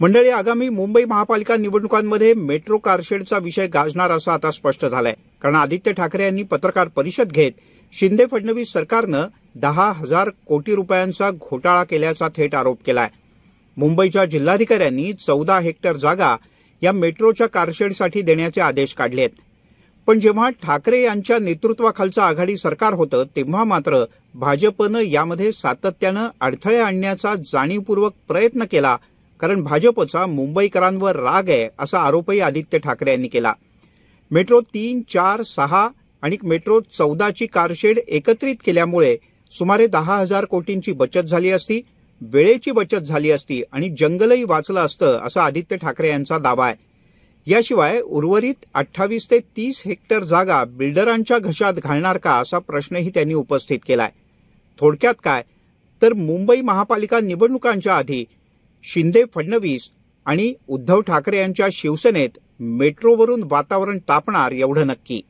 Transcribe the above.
मंडळी, आगामी मुंबई महापालिका निवडणुकांमध्ये मेट्रो कारशेडचा विषय गाजणार असं आता स्पष्ट झालंय. कारण आदित्य ठाकरे यांनी पत्रकार परिषद घेत शिंदे फडणवीस सरकारनं 10,000 कोटी रुपयांचा घोटाळा केल्याचा थेट आरोप केलाय. मुंबईच्या जिल्हाधिकाऱ्यांनी 14 हेक्टर जागा या मेट्रोच्या कारशेडसाठी देण्याचे आदेश काढलेत. पण जेव्हा ठाकरे यांच्या नेतृत्वाखालचं आघाडी सरकार होतं तेव्हा मात्र भाजपनं यामध्ये सातत्यानं अडथळे आणण्याचा जाणीवपूर्वक प्रयत्न केला. कारण भाजपचा मुंबईकरांवर राग आहे असा आरोपही आदित्य ठाकरे यांनी केला. मेट्रो 3, 4, 6 आणि मेट्रो 14ची कारशेड एकत्रित केल्यामुळे सुमारे 10,000 कोटींची बचत झाली असती, वेळेची बचत झाली असती आणि जंगलही वाचलं असतं असा आदित्य ठाकरे यांचा दावा आहे. याशिवाय उर्वरित 28 ते 30 हेक्टर जागा बिल्डरांच्या घशात घालणार का असा प्रश्नही त्यांनी उपस्थित केलाय. थोडक्यात काय तर मुंबई महापालिका निवडणुकांच्या आधी शिंदे फडणवीस आणि उद्धव ठाकरे यांच्या शिवसेनेत मेट्रोवरून वातावरण तापणार एवढं नक्की.